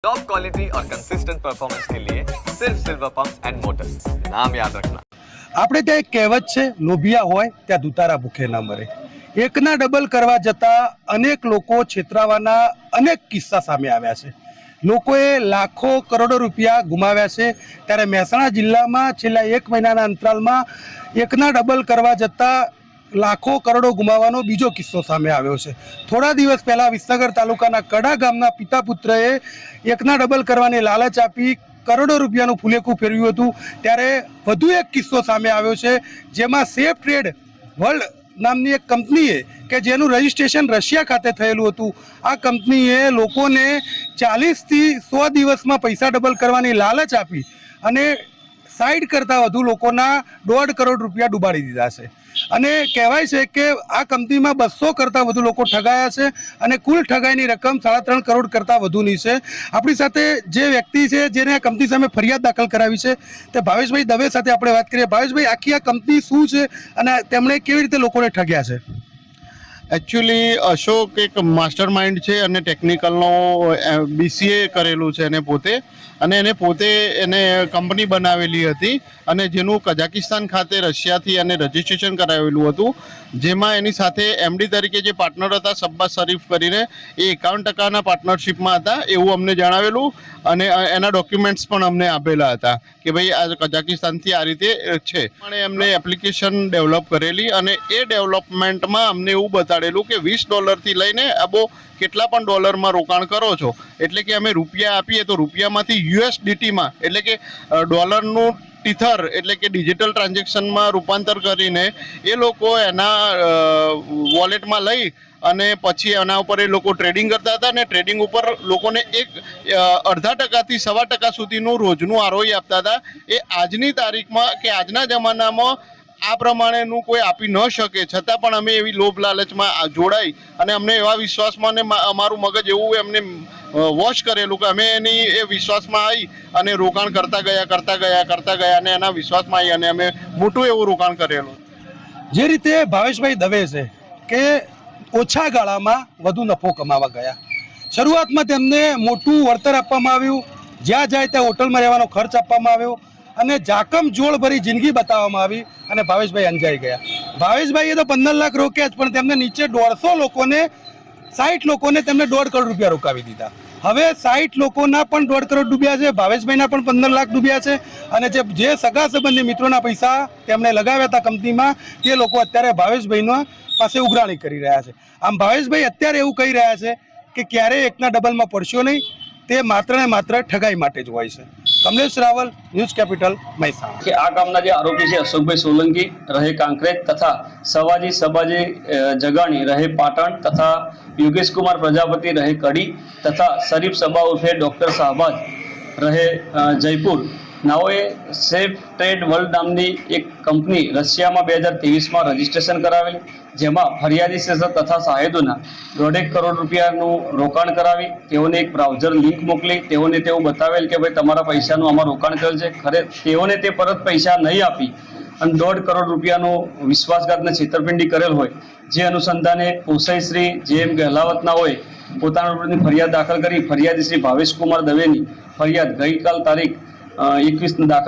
Top quality और consistent performance के लिए सिर्फ सिल्वर पंप्स एंड मोटर्स, नाम याद रखना। આપણે ત્યાં એક કહેવત છે, લોભિયા હોય ત્યાં દુતારા ભૂખે ના મરે. એકના ડબલ કરવા જતાં અનેક લોકો છેતરાવાના અનેક કિસ્સા સામે આવ્યા છે. લોકોએ લાખો કરોડો રૂપિયા ગુમાવ્યા છે. ત્યારે મહેસાણા જિલ્લામાં છેલ્લા 1 મહિનાના અંતરાલમાં એકના ડબલ કરવા જતાં લાખો કરોડો ગુમાવવાનો બીજો કિસ્સો સામે આવ્યો છે. થોડા દિવસ પહેલાં વિસનગર તાલુકાના કડા ગામના પિતા પુત્રએ એકના ડબલ કરવાની લાલચ આપી કરોડો રૂપિયાનું ફુલેકું ફેરવ્યું હતું. ત્યારે વધુ એક કિસ્સો સામે આવ્યો છે, જેમાં સેફ ટ્રેડ વર્લ્ડ નામની એક કંપનીએ કે જેનું રજિસ્ટ્રેશન રશિયા ખાતે થયેલું હતું, આ કંપનીએ લોકોને 40થી 100 દિવસમાં પૈસા ડબલ કરવાની લાલચ આપી અને 60 કરતાં વધુ લોકોના 1.5 કરોડ રૂપિયા ડૂબાડી દીધા છે. અને કહેવાય છે કે આ કંપનીમાં 200 કરતાં વધુ લોકો ઠગાયા છે અને કુલ ઠગાઈની રકમ 3.5 કરોડ કરતાં વધુની છે. આપણી સાથે જે વ્યક્તિ છે જેને આ કંપની સામે ફરિયાદ દાખલ કરાવી છે તે ભાવેશભાઈ દવે સાથે આપણે વાત કરીએ. ભાવેશભાઈ, આખી આ કંપની શું છે અને તેમણે કેવી રીતે લોકોને ઠગ્યા છે? એકચ્યુઅલી અશોક એક માસ્ટર માઇન્ડ છે અને ટેકનિકલનો BCA કરેલું છે એને પોતે, અને એને કંપની બનાવેલી હતી અને જેનું કઝાકિસ્તાન ખાતે રશિયાથી અને રજિસ્ટ્રેશન કરાવેલું હતું, જેમાં એની સાથે MD તરીકે જે પાર્ટનર હતા શબ્બાસ શરીફ કરીને, એ 51% પાર્ટનરશિપમાં હતા એવું અમને જણાવેલું અને એના ડોક્યુમેન્ટ્સ પણ અમને આપેલા હતા કે ભાઈ આ કઝાકિસ્તાનથી આ રીતે છે. પણ એમને એપ્લિકેશન ડેવલપ કરેલી અને એ ડેવલપમેન્ટમાં અમને એવું બતાડેલું કે $20 લઈને અબો કેટલા પણ ડોલરમાં રોકાણ કરો છો, એટલે કે અમે રૂપિયા આપીએ તો રૂપિયામાંથી USDTમાં એટલે કે ડોલરનું ટીથર એટલે કે ડિજિટલ ટ્રાન્ઝેક્શનમાં રૂપાંતર કરીને એ લોકો એના વોલેટમાં લઈ અને પછી એના ઉપર એ લોકો ટ્રેડિંગ કરતા હતા અને ટ્રેડિંગ ઉપર લોકોને 0.5% થી 1.25% સુધીનું રોજનું ROI આપતા હતા. એ આજની તારીખમાં કે આજના જમાનામાં આ પ્રમાણેનું કોઈ આપી ન શકે, છતાં પણ અમે એવી લોભ લાલચમાં જોડાઈ અને અમને એવા વિશ્વાસમાં ને અમારું મગજ એવું એમને વોશ કરેલું કે અમે એની એ વિશ્વાસમાં આવી અને રોકાણ કરતા ગયા અને એના વિશ્વાસમાં આવી અને અમે મોટું એવું રોકાણ કરેલું. જે રીતે ભાવેશભાઈ દવે છે કે ઓછા ગાળામાં વધુ નફો કમાવા ગયા. શરૂઆતમાં તેમને મોટું વળતર આપવામાં આવ્યું, જ્યાં જાય ત્યાં હોટલમાં રહેવાનો ખર્ચ આપવામાં આવ્યો અને જાકમ જોળ ભરી જિંદગી બતાવવામાં આવી અને ભાવેશભાઈ અંજાઈ ગયા. ભાવેશભાઈએ તો 15 લાખ રોક્યા જ, પણ તેમને નીચે 150 લોકોને 60 લોકોને તેમને 1.5 કરોડ રૂપિયા રોકાવી દીધા. હવે 60 લોકોના પણ 1.5 કરોડ ડૂબ્યા છે, ભાવેશભાઈના પણ 15 લાખ ડૂબ્યા છે અને જે સગા સંબંધી મિત્રોના પૈસા તેમણે લગાવ્યા હતા કંપનીમાં, તે લોકો અત્યારે ભાવેશભાઈના પાસે ઉઘરાણી કરી રહ્યા છે. આમ ભાવેશભાઈ અત્યારે એવું કહી રહ્યા છે કે ક્યારેય એકના ડબલમાં પડશો નહીં, તે માત્ર ને માત્ર ઠગાઈ માટે જ હોય છે. Kamlesh Raval, news capital, Mehsana. કે આ કામના જે આરોપી છે અશોકભાઈ સોલંકી રહે કાંકરેજ તથા સબાજી જગાણી રહે પાટણ તથા યોગેશ કુમાર પ્રજાપતિ રહે કડી તથા શરીફ સબા ઉર્ફે ડૉક્ટર શાહબાજ રહે જયપુર નાઓએ સેફ ટ્રેડ વર્લ્ડ નામની એક કંપની રશિયામાં 2023માં રજીસ્ટ્રેશન કરાવેલી, જેમાં ફરિયાદી તથા શાહેદોના 1.5 કરોડ રૂપિયાનું રોકાણ કરાવી તેઓને એક બ્રાઉઝર લિંક મોકલી તેઓને તેવું બતાવેલ કે ભાઈ તમારા પૈસાનું આમાં રોકાણ કરેલ છે. તેઓને તે પરત પૈસા નહીં આપી અને 1.5 કરોડ રૂપિયાનું વિશ્વાસઘાતને છેતરપિંડી કરેલ હોય, જે અનુસંધાને પોસાઈ શ્રી JM ગહેલાવતના હોય પોતાના વિરુદ્ધની ફરિયાદ દાખલ કરી ફરિયાદી શ્રી ભાવેશ કુમાર દવેની ફરિયાદ ગઈકાલ તારીખ 21 દાખલ